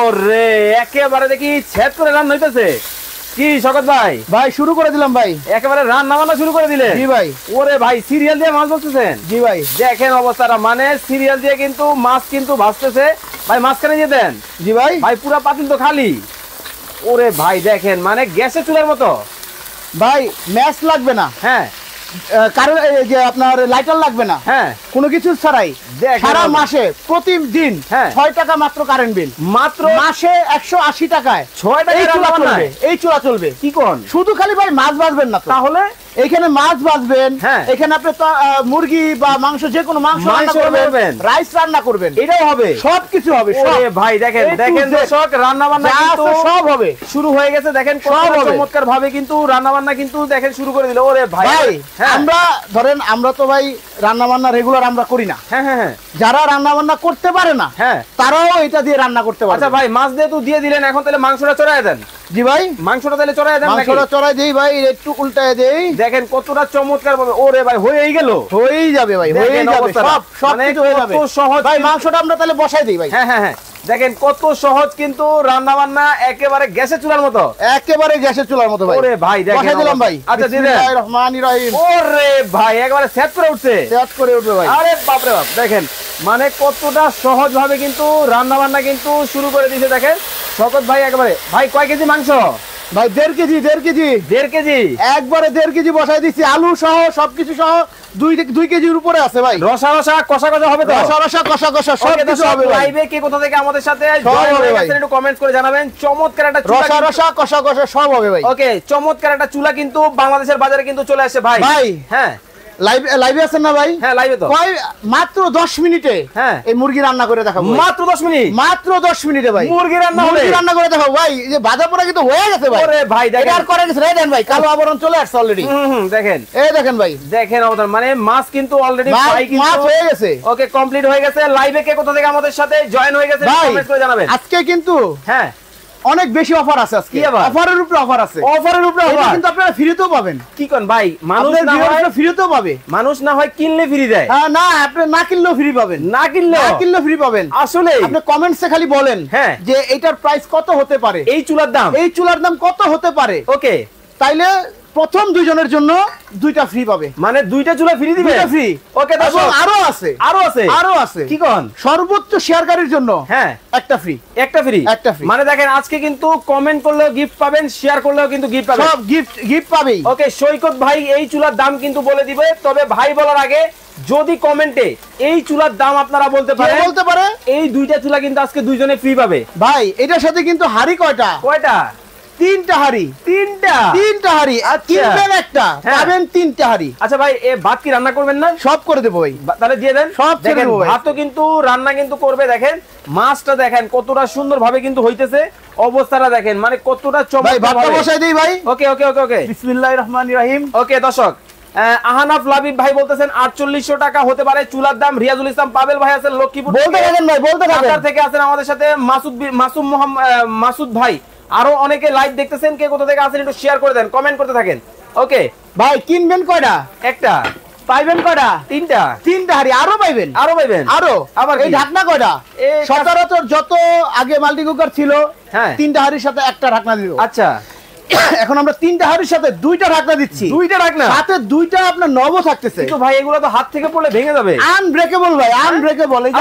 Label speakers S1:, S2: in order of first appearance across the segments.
S1: ওরে একেবারে দেখি ছেদ করে রান্না হইতেছে কি শকত ভাই?
S2: ভাই শুরু করে দিলাম ভাই,
S1: একেবারে রান্না বান্না শুরু করে দিলে?
S2: জি ভাই।
S1: ওরে ভাই সিরিয়াল দিয়ে মাছ ভাজতেছেন?
S2: জি ভাই।
S1: দেখেন অবস্থাটা, মানে সিরিয়াল দিয়ে কিন্তু মাছ কিন্তু ভাজতেছে ভাই। মাঝখানে দিয়ে দেন।
S2: জি ভাই।
S1: ভাই পুরা পাতিল তো খালি। ওরে ভাই দেখেন মানে গ্যাসের চুলার মতো
S2: ভাই। ম্যাচ লাগবে না,
S1: হ্যাঁ,
S2: কারণ এই যে আপনার লাইটার লাগবে না,
S1: হ্যাঁ,
S2: কোনো কিছু ছাড়াই সারা মাসে প্রতিদিন 6 টাকা মাত্র কারেন্ট বিল।
S1: মাত্র
S2: মাসে 180 টাকায়
S1: 6 টাকা চলবে।
S2: এই চুলা চলবে।
S1: কি কোন?
S2: শুধু খালি ভাই মাছ ভাজবেন না,
S1: তাহলে
S2: এখানে মাছ ভাজবেন,
S1: হ্যাঁ,
S2: এখানে আপনি মুরগি বা মাংস, যে কোনো মাংস রান্না করবেন, রাইস রান্না করবেন,
S1: এটাও হবে,
S2: সবকিছু হবে।
S1: ওরে ভাই দেখেন দেখেন দর্শক, রান্না বান্না কিন্তু
S2: সব হবে,
S1: শুরু হয়ে গেছে। দেখেন কত চমৎকার ভাবে কিন্তু রান্না বান্না কিন্তু দেখেন শুরু করে দিল। ওরে ভাই
S2: আমরা ধরেন আমরা তো ভাই রান্না বান্না রেগুলার আমরা করি না।
S1: হ্যাঁ হ্যাঁ হ্যাঁ,
S2: যারা রান্না বান্না করতে পারে না, হ্যাঁ, তারাও এটা দিয়ে রান্না করতে পারে।
S1: আচ্ছা ভাই, মাছ দিয়ে তো দিয়ে দিলেন, এখন তাহলে মাংসটা চড়ায় দেন।
S2: জি ভাই,
S1: মাংসটা তাহলে চড়ায় দেন।
S2: মাংসটা চড়াই দেই ভাই, একটু উল্টায় দেই।
S1: দেখেন কতটা চমৎকার ভাবে। ওরে ভাই হয়েই গেল,
S2: হয়েই যাবে ভাই, হয়েই যাবে, সব কিছু হয়ে যাবে।
S1: কত সহজ
S2: ভাই। মাংসটা আমরা তাহলে বসাই দেই ভাই।
S1: হ্যাঁ হ্যাঁ হ্যাঁ, দেখেন কত সহজ কিন্তু রান্না বান্না, একেবারে গ্যাসের চুলার মতো,
S2: একেবারে গ্যাসের চুলার মতো ভাই।
S1: ওরে ভাই দেখেন
S2: বসাই দিলাম ভাই।
S1: আচ্ছা দিন।
S2: বিসমিল্লাহির রহমানির রহিম।
S1: ওরে ভাই একেবারে সেট করে উঠছে,
S2: সেট করে উঠবে ভাই।
S1: আরে বাপ রে বাপ, দেখেন মানে কতটা সহজ ভাবে কিন্তু রান্না বান্না কিন্তু শুরু করে দিয়েছে। দেখেন শকত ভাই একেবারে, ভাই কয় কেজি মাংস?
S2: ভাই 1.5 কেজি।
S1: 1.5 কেজি
S2: একবারে 1.5 কেজি বসাই দিচ্ছি, আলু সহ সবকিছু সহ 2 কেজির উপরে আছে ভাই।
S1: রসা রসা কষা কষা হবে তো?
S2: রসা রসা কষা কষা সব কিছু হবে ভাই।
S1: লাইভে কে কোথা থেকে আমাদের সাথে জয়েন হয়ে গেছেন একটু কমেন্ট করে জানাবেন। চমৎকার একটা চুলা,
S2: রসা রসা কষা কষা সব হবে ভাই।
S1: ওকে, চমৎকার একটা চুলা কিন্তু বাংলাদেশের বাজারে কিন্তু চলে আসে ভাই।
S2: ভাই
S1: হ্যাঁ,
S2: লাইভে আছেন না ভাই?
S1: হ্যাঁ লাইভে তো।
S2: মাত্র 10 মিনিটে
S1: হ্যাঁ
S2: এই মুরগি রান্না করে দেখাবো।
S1: মাত্র 10 মিনিট?
S2: মাত্র 10 মিনিটে ভাই
S1: মুরগি রান্না
S2: করে দেখাবো ভাই। এই যে ভাজা পোড়া কিন্তু হয়ে গেছে ভাই।
S1: ওরে ভাই দেখেন,
S2: আর করে গেছে দেন ভাই, কালো আবরণ চলে আসছে অলরেডি।
S1: দেখেন,
S2: এই দেখেন ভাই,
S1: দেখেন অবদান, মানে মাছ কিন্তু অলরেডি
S2: মাছ হয়ে গেছে।
S1: ওকে, কমপ্লিট হয়ে গেছে। লাইভে কে কোথা থেকে আমাদের সাথে জয়েন হয়ে গেছে কমেন্ট করে জানাবেন।
S2: আজকে কিন্তু
S1: হ্যাঁ
S2: অনেক বেশি অফার আছে আজকে। অফারের উপরে অফার আছে,
S1: অফারের উপরে অফার
S2: কিন্তু আপনারা ফ্রিতেও পাবেন।
S1: কি কোন ভাই? মানুষ না হয়
S2: ফ্রিতেও পাবে,
S1: মানুষ না হয় কিনলে ফ্রি দেয়।
S2: হ্যাঁ না, আপনি না কিনলেও ফ্রি পাবেন,
S1: না কিনলেও ফ্রি পাবেন। আসলে
S2: আপনি কমেন্টসে খালি বলেন
S1: হ্যাঁ
S2: যে এটার প্রাইস কত হতে পারে,
S1: এই চুলার দাম
S2: কত হতে পারে।
S1: ওকে,
S2: তাইলে প্রথম 2 জনের জন্য 2টা ফ্রি পাবে,
S1: মানে 2টা চুলা ফ্রি দিবে,
S2: 2টা ফ্রি।
S1: ওকে,
S2: এবং আরো আছে
S1: কি কোন?
S2: সর্বোচ্চ শেয়ারকারীর জন্য
S1: হ্যাঁ
S2: একটা ফ্রি।
S1: মানে দেখেন আজকে কিন্তু কমেন্ট করলেও গিফট পাবেন, শেয়ার করলেও কিন্তু গিফট পাবেন,
S2: সব গিফট পাবেই।
S1: ওকে, সৈকত ভাই এই চুলার দাম কিন্তু বলে দিবে। তবে ভাই বলার আগে যদি কমেন্টে এই চুলার দাম আপনারা বলতে পারে, এই 2টা চুলা কিন্তু আজকে 2 জনে ফ্রি পাবে
S2: ভাই। এটার সাথে কিন্তু হাড়ি কয়টা? 3টা হাড়ি। 3টা হাড়ি, কিনবেন একটা পাবেন 3টা হাড়ি।
S1: আচ্ছা ভাই, এ ভাত কি রান্না করবেন না?
S2: সব করে দেবো ভাই,
S1: তাহলে দিয়ে দেন।
S2: সব
S1: দেখেন ভাতও কিন্তু রান্না কিন্তু করবে। দেখেন মাছটা দেখেন কতটা সুন্দর ভাবে কিন্তু হইতেছে, অবস্থাটা দেখেন মানে কতটা চমৎকার।
S2: ভাতটা বসাই দেই ভাই।
S1: ওকে ওকে ওকে ওকে,
S2: বিসমিল্লাহির রহমানির রহিম।
S1: ওকে দর্শক, আহানাফ লাবিব ভাই বলতেছেন 4800 টাকা হতে পারে চুলার দাম। রিয়াজুল ইসলাম পাবেল ভাই আছেন লক্ষ্মীপুর থেকে আছেন আমাদের সাথে। মাসুদ ভাই, আরো অনেকে লাইভ দেখতেছেন, কে কোথা থেকে আছেন একটু শেয়ার করে দেন, কমেন্ট করতে থাকেন। ওকে
S2: ভাই, কিনবেন কয়টা?
S1: একটা।
S2: পাইবেন কয়টা? 3টা হাড়ি। আরো পাইবেন আরো। আবার এই ঢাকনা কয়টা? সচরাচর যত আগে মাল্টি কুকার ছিল, 3টা হাড়ির সাথে একটা ঢাকনা দিল।
S1: আচ্ছা,
S2: এখন আমরা 3টা হাড়ির সাথে 2টা ঢাকনা দিচ্ছি।
S1: 2টা ঢাকনা
S2: সাথে 2টা আপনার নব থাকতেছে।
S1: কিন্তু ভাই এগুলো তো হাত থেকে পড়লে ভেঙে যাবে।
S2: আনব্রেকেবল ভাই, আনব্রেকেবল। এই যে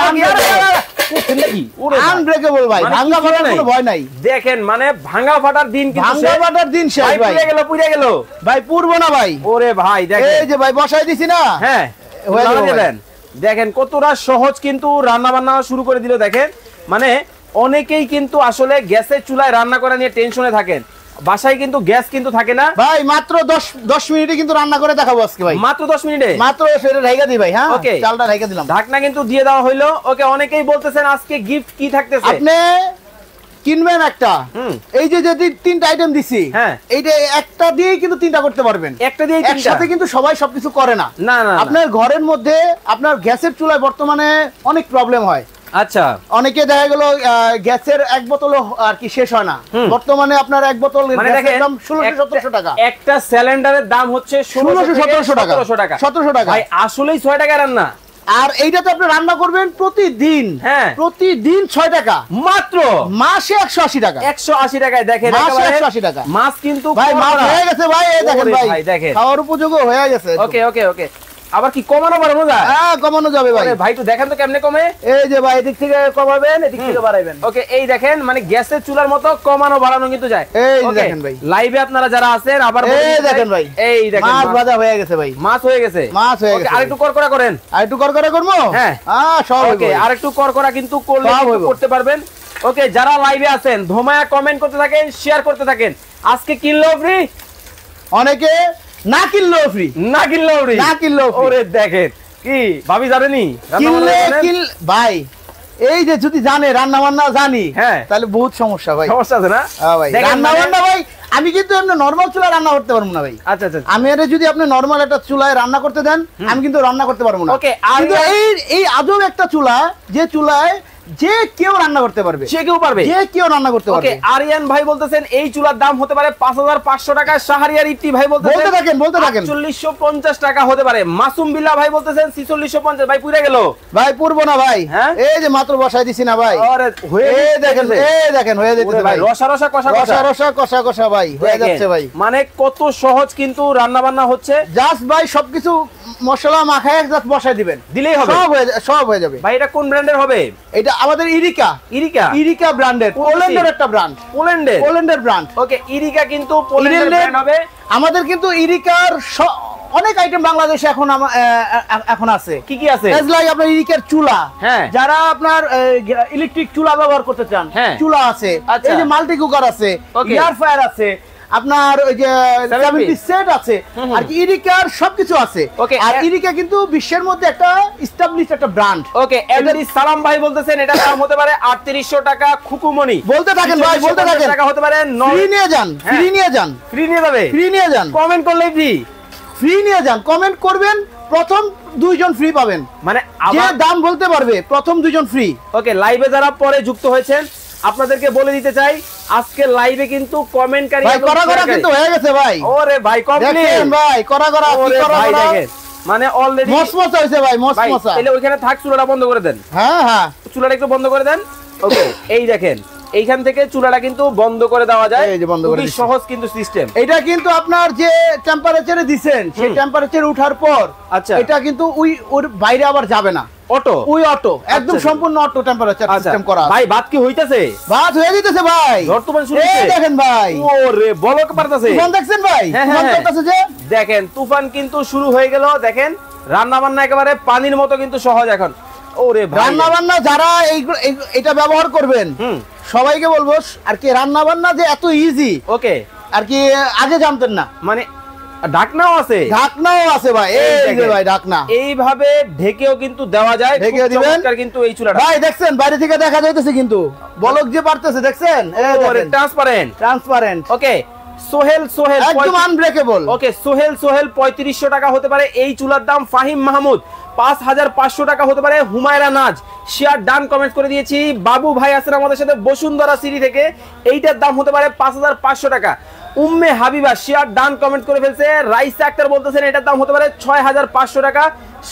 S2: আনব্রেকেবল ভাই, ভাঙা ফাটার কোনো ভয় নাই।
S1: দেখেন মানে ভাঙা ফাটার দিন কিন্তু
S2: ভাঙা ফাটার দিন শেষ ভাই।
S1: পুড়ে গেল
S2: ভাই, পুরবো না ভাই।
S1: ওরে ভাই দেখেন,
S2: এই যে ভাই বসাই দিছি না,
S1: হ্যাঁ দেখেন কতটা সহজ কিন্তু রান্না বান্না শুরু করে দিল। দেখেন মানে অনেকেই কিন্তু আসলে গ্যাসের চুলায় রান্না করা নিয়ে টেনশনে থাকেন, বাসায় কিন্তু গ্যাস কিন্তু থাকে না ভাই।
S2: মাত্র 10 মিনিটে কিন্তু রান্না করে দেখাবো আজকে ভাই।
S1: মাত্র 10 মিনিটে
S2: মাত্র সেটা ঢাইকা দিই ভাই। হ্যাঁ, ওকে, চালটা ঢাইকা দিলাম,
S1: ঢাকনা কিন্তু দিয়ে দেওয়া হলো। ওকে, অনেকেই বলতেছেন আজকে গিফট কি থাকতেছে।
S2: আপনি কিনবেন একটা, এই যে 3টা আইটেম দিছি, এইটা একটা দিয়েই কিন্তু 3টা করতে পারবেন। একটা দিয়ে একসাথে কিন্তু সবাই সবকিছু করে না। আপনার ঘরের মধ্যে আপনার গ্যাসের চুলায় বর্তমানে অনেক প্রবলেম হয়।
S1: আচ্ছা,
S2: অনেকে দেখা গেল গ্যাসের 1 বোতল আর কি শেষ হয় না। বর্তমানে আপনার 1 বোতল গ্যাসের দাম 1600-1700 টাকা।
S1: একটা সিলিন্ডারের দাম হচ্ছে 1600-1700 টাকা।
S2: 1700 টাকা
S1: ভাই আসলেই 6 টাকা রান্না।
S2: আর এইটাতে আপনি রান্না করবেন প্রতিদিন।
S1: হ্যাঁ,
S2: প্রতিদিন 6 টাকা
S1: মাত্র,
S2: মাসে 180 টাকা।
S1: 180 টাকায় দেখেন,
S2: মাসে 180 টাকা
S1: মাছ কিন্তু
S2: ভাই মাছ হয়ে গেছে ভাই, এই দেখেন ভাই,
S1: দেখেন
S2: খাওয়ার উপযোগী হয়ে গেছে।
S1: ওকে ওকে ওকে, আবার কি কমানো বাড়ানো যায়?
S2: হ্যাঁ, কমানো যাবে ভাই।
S1: ভাই একটু দেখেন তো কেমনে কমে।
S2: এই যে ভাই, এদিক থেকে কমাবেন, এদিক থেকে বাড়াবেন।
S1: ওকে, এই দেখেন, মানে গ্যাসের চুলার মতো কমানো বাড়ানো কিন্তু যায়।
S2: এই দেখেন ভাই,
S1: লাইভে আপনারা যারা আছেন আবার
S2: এই দেখেন ভাই,
S1: এই দেখেন
S2: মাছ ভাজা হয়ে গেছে ভাই,
S1: মাছ হয়ে গেছে,
S2: মাছ হয়ে গেছে।
S1: আরেকটু করকরা করেন,
S2: আরেকটু করকরা করব।
S1: হ্যাঁ
S2: সব
S1: ওকে, আরেকটু করকরা কিন্তু করলে করতে পারবেন। ওকে, যারা লাইভে আছেন ধোমায়া কমেন্ট করতে থাকেন, শেয়ার করতে থাকেন। আজকে কিনলো ফ্রি,
S2: অনেকে না কিনলেও ফ্রি,
S1: না কিনলেও ফ্রি,
S2: না কিনলেও ফ্রি।
S1: ওরে দেখেন কি ভাবি জানেনি,
S2: কিনলে ভাই, এই যে যদি জানে রান্না বান্না জানি,
S1: হ্যাঁ,
S2: তাহলে বহুত সমস্যা ভাই,
S1: সমস্যা আছে না
S2: ভাই রান্না বান্না ভাই। আমি কিন্তু এমনি নরমাল চুলায় রান্না করতে পারবো না ভাই।
S1: আচ্ছা আচ্ছা,
S2: আমি এর যদি আপনি নরমাল একটা চুলায় রান্না করতে দেন, আমি কিন্তু রান্না করতে পারবো না।
S1: ওকে,
S2: কিন্তু এই আজব একটা চুলা, যে চুলায় যে কেউ রান্না করতে পারবে,
S1: সে কেউ পারবে,
S2: যে কেউ রান্না করতে পারবে।
S1: ওকে, আরিয়ান ভাই বলতেছেন এই চুলার দাম হতে পারে 5500 টাকা। শাহরিয়ার ইফতি ভাই বলতেছেন
S2: বলতে থাকেন
S1: 4450 টাকা হতে পারে। মাসুম বিল্লাহ ভাই বলতেছেন 4650। ভাই পুরে গেল
S2: ভাই, পুরবো না ভাই। এই যে মাত্র বসাই দিছি না ভাই,
S1: আরে হয়ে
S2: দেখেন, এই দেখেন হয়ে যাচ্ছে ভাই,
S1: রসা রসা কষা
S2: রসা রসা কষা কষা ভাই হয়ে যাচ্ছে ভাই।
S1: মানে কত সহজ কিন্তু রান্না বান্না হচ্ছে।
S2: জাস্ট ভাই সবকিছু মশলা মাখায় জাস্ট বসাই দিবেন,
S1: দিলেই হবে,
S2: সব হয়ে যাবে ভাই।
S1: এটা কোন ব্র্যান্ডের হবে?
S2: এটা আমাদের ইরিকা ব্র্যান্ডের, পোল্যান্ডের একটা ব্র্যান্ড, পোল্যান্ডের ব্র্যান্ড।
S1: ওকে, ইরিকা কিন্তু পোল্যান্ডের ব্র্যান্ড হবে।
S2: আমাদের কিন্তু ইরিকার অনেক আইটেম বাংলাদেশে এখন আছে। কি কি আছে? লাইক আপনার ইরিকার চুলা, যারা আপনার ইলেকট্রিক চুলা ব্যবহার করতে চান, চুলা আছে। এই যে মাল্টি কুকার আছে, এয়ার ফ্রায়ার আছে, আপনার ওই যে 70 সেট আছে, আর কি ইরিকার সবকিছু আছে। আর ইরিকা কিন্তু বিশ্বের মধ্যে একটা এস্টাবলিশড একটা ব্র্যান্ড।
S1: ওকে, এমডি সালাম ভাই বলতেছেন এটা দাম হতে পারে 3800 টাকা। খুকুমনি
S2: বলতে থাকেন ভাই, বলতে থাকেন,
S1: টাকা হতে পারে।
S2: ফ্রি নিয়ে যান, ফ্রি নিয়ে যান,
S1: ফ্রি নিয়ে যাবে,
S2: ফ্রি নিয়ে যান।
S1: কমেন্ট করলে ফ্রি,
S2: ফ্রি নিয়ে যান। কমেন্ট করবেন, প্রথম 2 জন ফ্রি পাবেন। মানে যে দাম বলতে পারবে প্রথম 2 জন ফ্রি।
S1: ওকে, লাইভে যারা পরে যুক্ত হয়েছেন আপনাদেরকে বলে দিতে চাই, আজকে লাইভে কিন্তু কমেন্টকারী
S2: ভাই করা কিন্তু হয়ে গেছে ভাই।
S1: ওরে ভাই কমপ্লিট
S2: ভাই, করা
S1: ওরে ভাই দেখেন, মানে অলরেডি
S2: মসমসা হইছে ভাই, মসমসা।
S1: তাহলে ওইখানে থাক, চুলাটা বন্ধ করে দেন।
S2: হ্যাঁ,
S1: চুলাটা একটু বন্ধ করে দেন। ওকে, এই দেখেন এইখান থেকে চুলাটা কিন্তু বন্ধ করে দেওয়া যায়।
S2: এই যে বন্ধ করে,
S1: খুবই সহজ কিন্তু সিস্টেম।
S2: এটা কিন্তু আপনার যে টেম্পারেচারে দিবেন, সেই টেম্পারেচারে ওঠার পর
S1: আচ্ছা
S2: এটা কিন্তু ওর বাইরে আবার যাবে না। অটো, অটো একদম সম্পূর্ণ অটো টেম্পারেচার সিস্টেম করা।
S1: ভাই ভাত কি হইতাছে?
S2: ভাত হয়ে দিতেছে ভাই,
S1: বর্তমান শুরু
S2: এই দেখেন ভাই,
S1: ওরে বলক পারতাছে।
S2: তুফান দেখছেন ভাই, তুফান করতেছে যে,
S1: দেখেন তুফান কিন্তু শুরু হয়ে গেল। দেখেন রান্না বান্না একেবারে পানির মতো কিন্তু সহজ এখন। ওরে ভাই,
S2: রান্না বান্না যারা এটা ব্যবহার করবেন সবাইকে বলবো আর কি, রান্না বান্না যে এত ইজি,
S1: ওকে,
S2: আর কি আগে জানতেন না।
S1: মানে ঢাকনাও আছে,
S2: ঢাকনাও আছে ভাই, এই যে ভাই ঢাকনা
S1: এইভাবে ঢেকেও কিন্তু দেওয়া যায়।
S2: ঢেকেও দিবেন
S1: কিন্তু এই চুলাটা
S2: ভাই দেখছেন বাইরে থেকে দেখা যাইতেছে কিন্তু বলক যে পারতেছে, দেখছেন
S1: ট্রান্সপারেন্ট
S2: ট্রান্সপারেন্ট।
S1: ওকে, সোহেল
S2: একদম আনব্রেকেবল।
S1: ওকে, সোহেল 3500 টাকা হতে পারে এই চুলার দাম। ফাহিম মাহমুদ 5500 টাকা হতে পারে। হুমায়রা নাজ শেয়ার ডান কমেন্ট করে দিয়েছি। বাবু ভাই আছেন আমাদের সাথে বসুন্ধরা সিটি থেকে, এইটার দাম হতে পারে 5500 টাকা। Umme Habiba share done comment করে ফেলছে। রাইসা আক্তার বলতেছেন এটার দাম হতে পারে 6500 টাকা।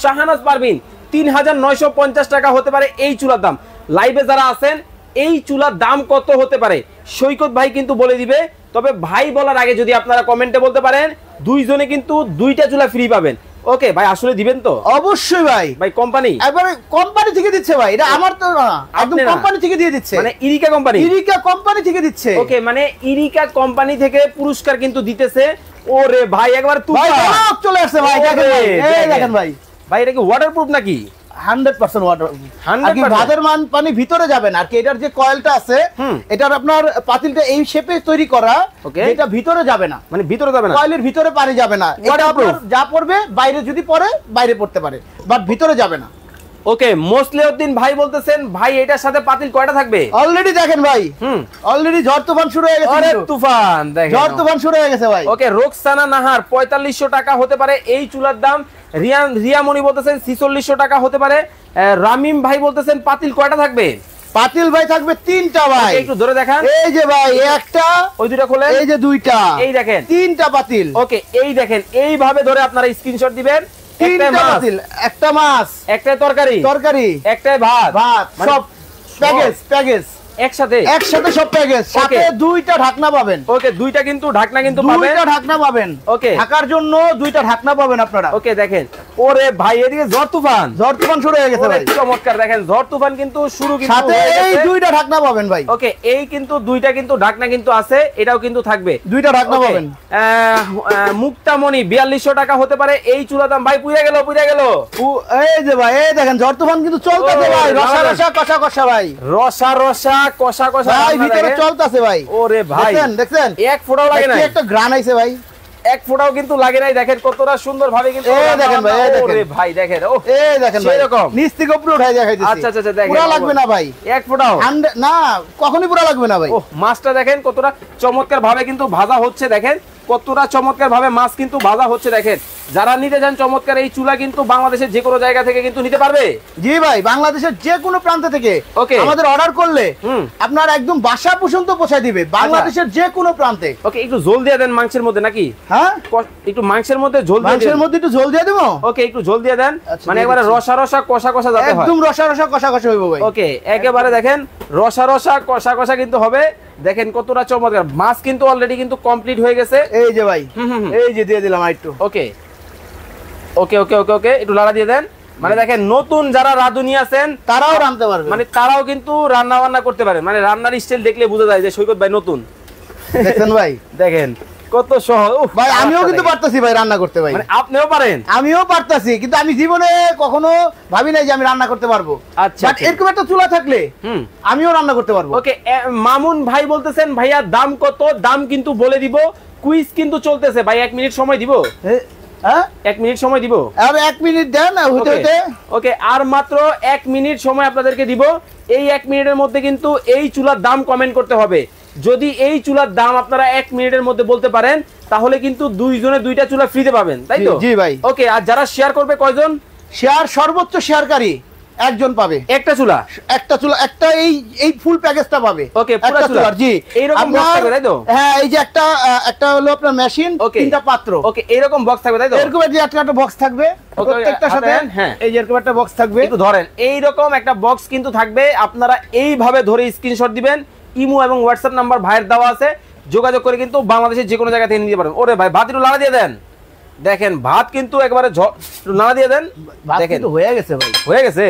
S1: শাহানাজ পারভিন 3950 টাকা হতে পারে এই চুলার দাম। লাইভে যারা আছেন এই চুলার দাম কত হতে পারে সৈকত ভাই কিন্তু বলে দিবে। তবে ভাই বলার আগে যদি আপনারা কমেন্টে বলতে পারেন, দুইজনে কিন্তু 2টা চুলা ফ্রি পাবেন। ওকে ভাই, আসলে দিবেন তো?
S2: অবশ্যই ভাই,
S1: ভাই কোম্পানি
S2: একবারে কোম্পানি থেকে দিচ্ছে ভাই, এটা আমার তো না, একদম কোম্পানি থেকে দিয়ে দিচ্ছে।
S1: মানে ইরিকা কোম্পানি থেকে দিচ্ছে। ওকে, মানে ইরিকা কোম্পানি থেকে পুরস্কার কিন্তু দিতেছে। ওরে ভাই একবার তুফান
S2: চলে আসছে ভাই, দেখেন ভাই, এই দেখেন ভাই,
S1: ভাই এটা কি ওয়াটারপ্রুফ নাকি?
S2: 100% ওয়াটার, আর কি ভাতের পানি ভিতরে যাবে না। আর কি এটার যে কয়েলটা আছে, এটার আপনার পাতিলটা এই শেপে তৈরি করা, এটা ভিতরে যাবে না,
S1: মানে ভিতরে যাবে না,
S2: কয়েলের ভিতরে পানি যাবে না। এটা আপনার যা পড়বে বাইরে, যদি পড়ে বাইরে পড়তে পারে, বাট ভিতরে যাবে না।
S1: ওকে, মোসলেউদ্দিন ভাই বলতেছেন ভাই এটার সাথে পাতিল কয়টা থাকবে?
S2: অলরেডি দেখেন ভাই, অলরেডি ঝড় তুফান শুরু হয়ে গেছে।
S1: আরে তুফান দেখেন,
S2: ঝড় তুফান শুরু হয়ে গেছে ভাই।
S1: ওকে, রোকসানা নাহার 4500 টাকা হতে পারে এই চুলার দাম। রিয়ামণি বলতেছেন 4600 টাকা হতে পারে। রামিম ভাই বলতেছেন পাতিল কয়টা থাকবে?
S2: পাতিল ভাই থাকবে 3টা ভাই,
S1: একটু ধরে দেখান।
S2: এই যে ভাই একটা,
S1: ওই দুটো খোলেন,
S2: এই যে 2টা,
S1: এই দেখেন
S2: 3টা পাতিল।
S1: ওকে, এই দেখেন এইভাবে ধরে আপনারা স্ক্রিনশট দিবেন।
S2: একটা মাছ,
S1: একটা তরকারি, একটাই ভাত,
S2: সব প্যাকেজ
S1: একসাথে
S2: সব প্যাকেজ, সাথে দুইটা ঢাকনা পাবেন।
S1: ওকে, দুইটা কিন্তু ঢাকনা কিন্তু পাবেন,
S2: দুইটা ঢাকনা পাবেন। ওকে, ঢাকার জন্য দুইটা ঢাকনা পাবেন আপনারা।
S1: ওকে, দেখেন ওরে ভাই, এদিকে ঝড় তুফান শুরু হয়ে গেছে ভাই, চমৎকার। দেখেন ঝড় তুফান কিন্তু শুরু, কিন্তু
S2: সাথে এই দুইটা ঢাকনা পাবেন ভাই।
S1: ওকে, এই কিন্তু দুইটা কিন্তু ঢাকনা কিন্তু আছে, এটাও কিন্তু থাকবে,
S2: দুইটা ঢাকনা পাবেন।
S1: মুক্তামণি 4200 টাকা হতে পারে এই চুলা দাম। ভাই পুড়ে গেল
S2: এই যে ভাই, এই দেখেন ঝড় তুফান কিন্তু চলতেছে ভাই, রসা কষা ভাই,
S1: রসা কষা
S2: ভাই, ভিতরে চলতেছে ভাই।
S1: ওরে ভাই,
S2: দেখছেন
S1: এক ফোঁটাও লাগে না,
S2: একটা গ্রান আইছে ভাই,
S1: এক ফোঁটাও কিন্তু লাগে নাই। দেখেন কতটা সুন্দর ভাবে কিন্তু,
S2: দেখেন ভাই,
S1: ওরে ভাই দেখেন, ও
S2: এই দেখেন ভাই, এরকম নিচ থেকে উপরে উঠাই দেখাইতেছি।
S1: আচ্ছা, দেখেন
S2: পুরো লাগবে না ভাই,
S1: এক ফোঁটাও
S2: না, কখনোই পুরো লাগবে না ভাই।
S1: ও, মাছটা দেখেন কতটা চমৎকার ভাবে কিন্তু ভাজা হচ্ছে, দেখেন কতটা চমৎকার ভাবে মাছ কিন্তু ভাজা হচ্ছে। দেখেন, যারা নিতে চান চমৎকার এই চুলা কিন্তু বাংলাদেশের যে কোনো জায়গা থেকে কিন্তু নিতে পারবে।
S2: জি ভাই, বাংলাদেশের যে কোনো প্রান্ত থেকে
S1: ওকে
S2: আমাদের অর্ডার করলে আপনার একদম বাসা পর্যন্ত পৌঁছায় দিবে, বাংলাদেশের যে কোনো প্রান্তে।
S1: ওকে, একটু ঝোল দিয়ে দেন মাংসের মধ্যে নাকি?
S2: হ্যাঁ,
S1: একটু মাংসের মধ্যে ঝোল,
S2: মাংসের মধ্যে একটু ঝোল দিয়ে দেবো।
S1: ওকে, একটু ঝোল দিয়ে দেন, মানে একবারে রসা কষা যাতে হয়,
S2: একদম রসা কষা হইব ভাই।
S1: ওকে, একেবারে দেখেন রসা কষা কিন্তু হবে। দেখেন কতটা চমৎকার, মাছ কিন্তু অলরেডি কিন্তু কমপ্লিট হয়ে গেছে।
S2: এই যে ভাই, এই যে দিয়ে দিলাম একটু।
S1: ওকে, একটু লাড়া দিয়ে দেন। মানে দেখেন, নতুন যারা রাঁধুনি আছেন
S2: তারাও রাঁধতে পারবে,
S1: মানে তারাও কিন্তু রান্না বান্না করতে পারে। মানে রান্নার স্টাইল দেখলে বোঝা যায় যে সৈকত ভাই নতুন।
S2: দেখেন ভাই,
S1: দেখেন কত সহজ
S2: ভাই, আমিও কিন্তু পারতাছি ভাই রান্না করতে ভাই।
S1: মানে আপনিও পারেন?
S2: আমিও পারতাছি, কিন্তু আমি জীবনে কখনো ভাবি নাই যে আমি রান্না করতে পারবো।
S1: আচ্ছা,
S2: এরকম একটা চুলা থাকলে আমিও রান্না করতে পারবো।
S1: ওকে, মামুন ভাই বলতেছেন ভাইয়া দাম কত? দাম কিন্তু বলে দিব, কুইজ কিন্তু চলতেছে ভাই, 1 মিনিট সময় দিব।
S2: হ্যাঁ,
S1: 1 মিনিট সময় দিব,
S2: আর 1 মিনিট দেন হইতে।
S1: ওকে, আর মাত্র 1 মিনিট সময় আপনাদেরকে দিব। এই 1 মিনিটের মধ্যে কিন্তু এই চুলার দাম কমেন্ট করতে হবে। যদি এই চুলার দাম আপনারা 1 মিনিটের মধ্যে বলতে পারেন, তাহলে কিন্তু দুইজনে দুইটা চুলা ফ্রিতে পাবেন, তাই তো?
S2: জি ভাই।
S1: ওকে, আর যারা শেয়ার করবে কয়জন?
S2: সর্বোচ্চ শেয়ারকারী একজন পাবে
S1: একটা চুলা,
S2: একটা এই ফুল প্যাকেজটা পাবে।
S1: ওকে, পুরো চুলা।
S2: জি,
S1: এইরকম বক্স থাকবে, তাই তো?
S2: হ্যাঁ, এই যে একটা হলো আপনার মেশিন, তিনটা পাত্র।
S1: ওকে, এইরকম বক্স থাকবে, তাই তো?
S2: এরকম যে একটা বক্স থাকবে প্রত্যেকটার সাথে। হ্যাঁ, এই যে এরকম একটা বক্স থাকবে,
S1: একটু ধরেন, এইরকম একটা বক্স কিন্তু থাকবে। আপনারা এইভাবে ধরে স্ক্রিনশট দিবেন, ইমো এবং হোয়াটসঅ্যাপ নাম্বার ভাইয়ের দেওয়া আছে, যোগাযোগ করে কিন্তু বাংলাদেশের যে কোনো জায়গা থেকে নিতে পারেন। ওরে ভাই, ভাত একটু লাড়া দিয়ে দেন। দেখেন ভাত কিন্তু একবারে নাড়া দিয়ে দেন। দেখেন
S2: হয়ে গেছে ভাই,
S1: হয়ে গেছে।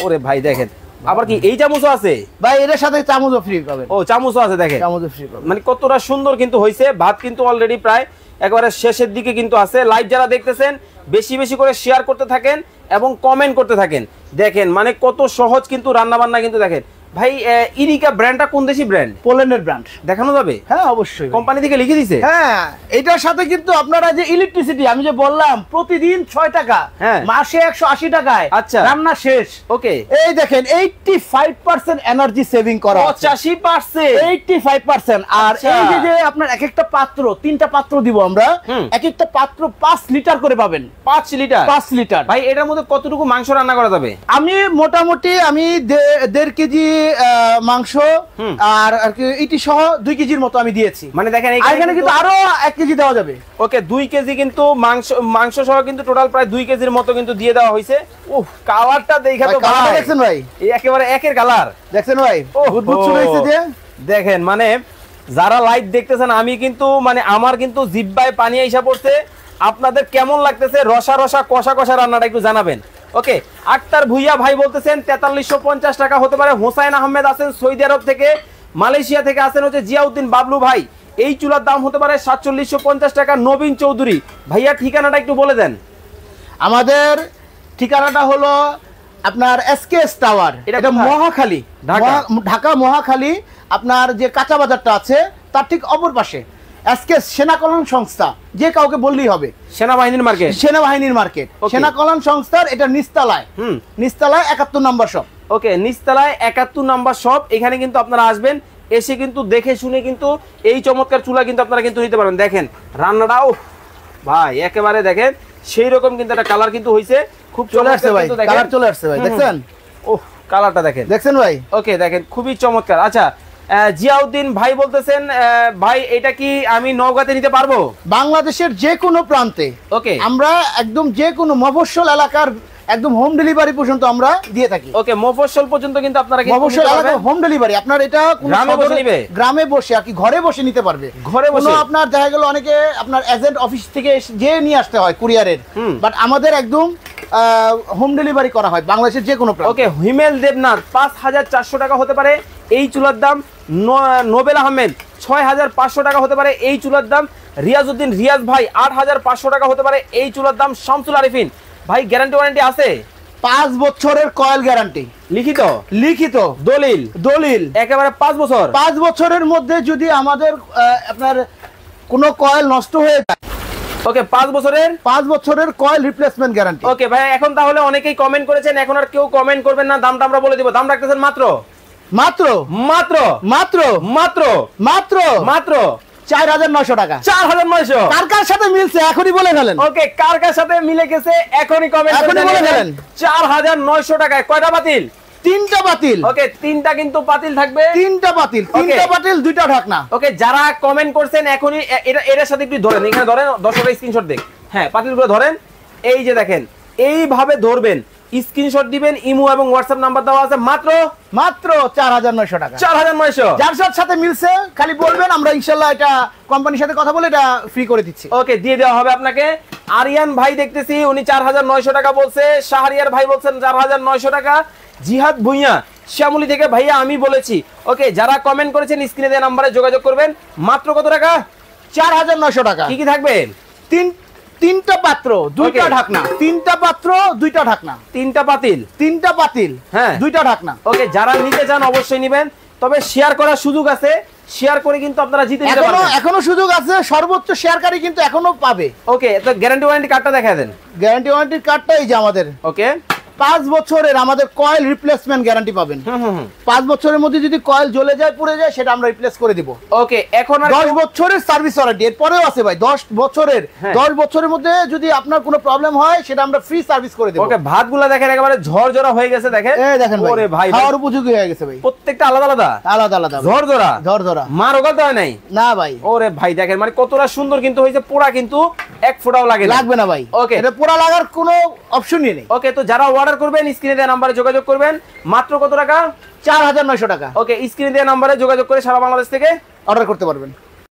S2: ওরে
S1: ভাই দেখেন, আবার কি এই চামচও আছে
S2: ভাই? এর সাথে চামচও ফ্রি পাবেন।
S1: ও, চামচও আছে, দেখেন
S2: চামচও ফ্রি পাবেন।
S1: মানে কতটা সুন্দর কিন্তু হইছে। ভাত কিন্তু অলরেডি প্রায় একবারে শেষের দিকে কিন্তু আছে। লাইভ যারা দেখতেছেন বেশি বেশি করে শেয়ার করতে থাকেন এবং কমেন্ট করতে থাকেন। দেখেন মানে কত সহজ কিন্তু রান্না বান্না কিন্তু। দেখেন ভাই, ইরিকা ব্র্যান্ডটা কোন দেশি ব্র্যান্ড?
S2: পোল্যান্ডের ব্র্যান্ড।
S1: দেখানো যাবে?
S2: হ্যাঁ, অবশ্যই,
S1: কোম্পানি থেকে লিখে দিয়েছে।
S2: হ্যাঁ, এটার সাথে কিন্তু আপনারা যে ইলেকট্রিসিটি আমি যে বললাম প্রতিদিন 6 টাকা, মাসে 180 টাকায়
S1: আচ্ছা
S2: রান্না শেষ।
S1: ওকে,
S2: এই দেখেন 85% এনার্জি সেভিং করা,
S1: 85%,
S2: 85%। আর এই যে আপনার এক একটা পাত্র, 3টা পাত্র দিব আমরা, এক একটা পাত্র 5 লিটার করে পাবেন।
S1: 5 লিটার?
S2: 5 লিটার।
S1: ভাই, এটার মধ্যে কতটুকু মাংস রান্না করা যাবে?
S2: আমি মোটামুটি 1.5 কেজি মাংস আর কি ইটি সহ 2 কেজির মতো আমি দিয়েছি।
S1: মানে দেখেন
S2: এখানে কিন্তু আরো 1 কেজি দেওয়া যাবে।
S1: ওকে, 2 কেজি কিন্তু মাংস সহ কিন্তু টোটাল প্রায় 2 কেজির মতো কিন্তু দিয়ে দেওয়া হয়েছে। উফ, কালারটা দেখা তো ভাই,
S2: দেখছেন ভাই,
S1: এই একেবারে একের কালার।
S2: দেখছেন ভাই, বুদবুদ শুরু হয়েছে যে।
S1: দেখেন মানে যারা লাইভ দেখতেছেন, আমি কিন্তু মানে আমার কিন্তু জিহ্বায় পানি আইসা পড়ছে। আপনাদের কেমন লাগতেছে রসা কষা রান্নাটা একটু জানাবেন। ওকে, আক্তার ভুইয়া ভাই বলতেছেন 4350 টাকা হতে পারে। হোসাইন আহমেদ আছেন সৌদি আরব থেকে, মালয়েশিয়া থেকে আছেন হচ্ছে জিয়াউদ্দিন বাবলু ভাই। এই চুলার দাম হতে পারে 4750 টাকা। নবীন চৌধুরী ভাইয়া, ঠিকানাটা একটু বলে দেন।
S2: আমাদের ঠিকানাটা হলো আপনার এসকেএস টাওয়ার, এটা মহাখালী, ঢাকা মহাখালী। আপনার যে কাঁচা বাজারটা আছে তার ঠিক অপর পাশে এসকেএস সেনা কল্যাণ সংস্থা, যে কাউকে বললেই হবে।
S1: সেনাবাহিনীর মার্কেট,
S2: সেনা কল্যাণ সংস্থার এটা নিচতলায়, 71 নম্বর শপ।
S1: ওকে, নিচতলায় 71 নম্বর শপ। এখানে কিন্তু আপনারা আসবেন, এসে কিন্তু দেখে শুনে কিন্তু এই চমৎকার চুলা কিন্তু আপনারা কিন্তু নিতে পারবেন। দেখেন রান্নাটাও ভাই একেবারে দেখেন সেই রকম কিন্তু একটা কালার কিন্তু হইছে, খুব
S2: চলে আসছে ভাই, কালার চলে আসছে ভাই, দেখছেন?
S1: ওহ, কালারটা দেখেন,
S2: দেখছেন ভাই?
S1: ওকে, দেখেন খুবই চমৎকার। আচ্ছা, জিয়াউদ্দিন ভাই বলতেছেন ভাই এটা কি আমি নওগাঁতে নিতে পারবো?
S2: বাংলাদেশের যে কোনো প্রান্তে।
S1: ওকে,
S2: আমরা একদম যে কোনো মফস্বল এলাকার একদম হোম ডেলিভারি পর্যন্ত আমরা দিয়ে থাকি।
S1: ওকে, মফস্বল পর্যন্ত কিন্তু আপনারা
S2: মফস্বল এলাকা হোম ডেলিভারি, আপনার এটা
S1: গ্রামে বসে নিবে,
S2: গ্রামে বসে আর কি ঘরে বসে নিতে পারবে।
S1: ঘরে বসে
S2: আপনার দেখা গেল অনেকে আপনার এজেন্ট অফিস থেকে যে নিয়ে আসতে হয় কুরিয়ারের, বাট আমাদের একদম হোম ডেলিভারি করা হয় বাংলাদেশের যে কোনো প্রান্তে।
S1: ওকে, হিমেল দেবনাথ 5400 টাকা হতে পারে এই চুলার দাম। নোবেল আহমেদ 6500 টাকা হতে পারে এই চুলার দাম। রিয়াজউদ্দিন রিয়াজ ভাই 8500 টাকা হতে পারে এই চুলার দাম। শামসুল আরিফিন ভাই গ্যারান্টি ওয়ারেন্টি আছে?
S2: 5 বছরের কয়েল গ্যারান্টি,
S1: লিখিত
S2: লিখিত
S1: দলিল,
S2: দলিল
S1: একেবারে 5 বছর।
S2: 5 বছরের মধ্যে যদি আমাদের আপনার কোনো কয়েল নষ্ট হয়ে যায়,
S1: ওকে 5 বছরের
S2: কয়েল রিপ্লেসমেন্ট গ্যারান্টি।
S1: ওকে ভাই, এখন তাহলে অনেকেই কমেন্ট করেছেন, এখন আর কেউ কমেন্ট করবেন না, দামটা আমরা বলে দিব। দাম রাখতেছেন মাত্র
S2: মাত্র
S1: মাত্র
S2: মাত্র
S1: মাত্র
S2: মাত্র
S1: মাত্র
S2: 4900 টাকা।
S1: 4900
S2: কার কার সাথে মিলছে এখনই বলে ফেলেন।
S1: ওকে, কার কার সাথে মিলে গেছে এখনই কমেন্ট করে
S2: বলে ফেলেন।
S1: 4900 টাকায় কয়টা বাতিল?
S2: 3টা বাতিল।
S1: ওকে, 3টা কিন্তু বাতিল থাকবে।
S2: 3টা বাতিল, 3টা বাতিল, 2টা ঢাকনা।
S1: ওকে, যারা কমেন্ট করছেন এখনই এটার সাথে একটু ধরেন, এখানে ধরেন, দর্শকরা স্ক্রিনশট দেখ। হ্যাঁ, পাতিলগুলো ধরেন, এই যে দেখেন, এইভাবে ধরবেন, স্ক্রিনশট দিবেন, ইমো এবং হোয়াটসঅ্যাপ নাম্বার দেওয়া আছে। মাত্র
S2: মাত্র 4900 টাকা।
S1: 4900।
S2: যার সাথে মিলছে খালি বলবেন, আমরা ইনশাআল্লাহ এটা কোম্পানির সাথে কথা বলে এটা ফ্রি করে দিচ্ছি।
S1: ওকে, দিয়ে দেওয়া হবে আপনাকে। আরিয়ান ভাই দেখতেছি উনি 4900 টাকা বলছে। শাহরিয়ার ভাই বলছেন 4900 টাকা। জিহাদ ভুইয়া শ্যামলী থেকে ভাইয়া আমি বলেছি। ওকে, যারা কমেন্ট করেছেন স্ক্রিনে দেওয়া নম্বরে যোগাযোগ করবেন। মাত্র কত টাকা?
S2: 4900 টাকা।
S1: কি কি থাকবে?
S2: তিনটা পাত্র, 2টা ঢাকনা। 3টা পাত্র, 2টা ঢাকনা।
S1: 3টা পাতিল,
S2: 3টা পাতিল,
S1: হ্যাঁ,
S2: 2টা ঢাকনা।
S1: ওকে, যারা নিতে চান অবশ্যই নেবেন, তবে শেয়ার করার সুযোগ আছে। শেয়ার করে কিন্তু আপনারা জিতে নিতে পারবেন।
S2: এখনো সুযোগ আছে, সর্বোচ্চ শেয়ারকারী কিন্তু এখনো পাবে।
S1: ওকে, তো গ্যারান্টি ওয়ারেন্টি কার্ডটা দেখায় দেন।
S2: গ্যারান্টি ওয়ারেন্টির কার্ডটা এই যে আমাদের।
S1: ওকে,
S2: 5 বছরের আমাদের কয়েল রিপ্লেসমেন্ট গ্যারান্টি পাবেন। 5 বছরের মধ্যে যদি কয়েল জ্বলে যায়, পুড়ে যায়, সেটা আমরা রিপ্লেস করে দিব।
S1: ওকে, এখন
S2: 10 বছরের সার্ভিস ওয়ারেন্টি এরপরেও আছে ভাই। 10 বছরের মধ্যে যদি আপনার কোনো প্রবলেম হয়, সেটা আমরা ফ্রি সার্ভিস করে দেব।
S1: ওকে, ভাতগুলো দেখেন একেবারে ঝরঝরা হয়ে গেছে, দেখেন।
S2: এই দেখেন ভাই,
S1: ওরে ভাই,
S2: খাওয়ার উপযোগী হয়ে গেছে ভাই।
S1: প্রত্যেকটা আলাদা আলাদা
S2: আলাদা আলাদা
S1: ঝরঝরা। মার ওগাল দেওয়া নাই
S2: না ভাই।
S1: ওরে ভাই, দেখেন মানে কতটা সুন্দর কিন্তু হয়েছে। পোড়া কিন্তু এক ফোঁটাও লাগবে
S2: না ভাই।
S1: ওকে,
S2: এটা পোড়া লাগার কোনো অপশনই নেই।
S1: ওকে, তো যারা অর্ডার করবেন স্ক্রিনে দেওয়া নম্বরে যোগাযোগ করবেন। মাত্র কত টাকা?
S2: 4900 টাকা।
S1: ওকে, স্ক্রিনে দেওয়া নম্বরে যোগাযোগ করে সারা বাংলাদেশ থেকে
S2: অর্ডার করতে পারবেন।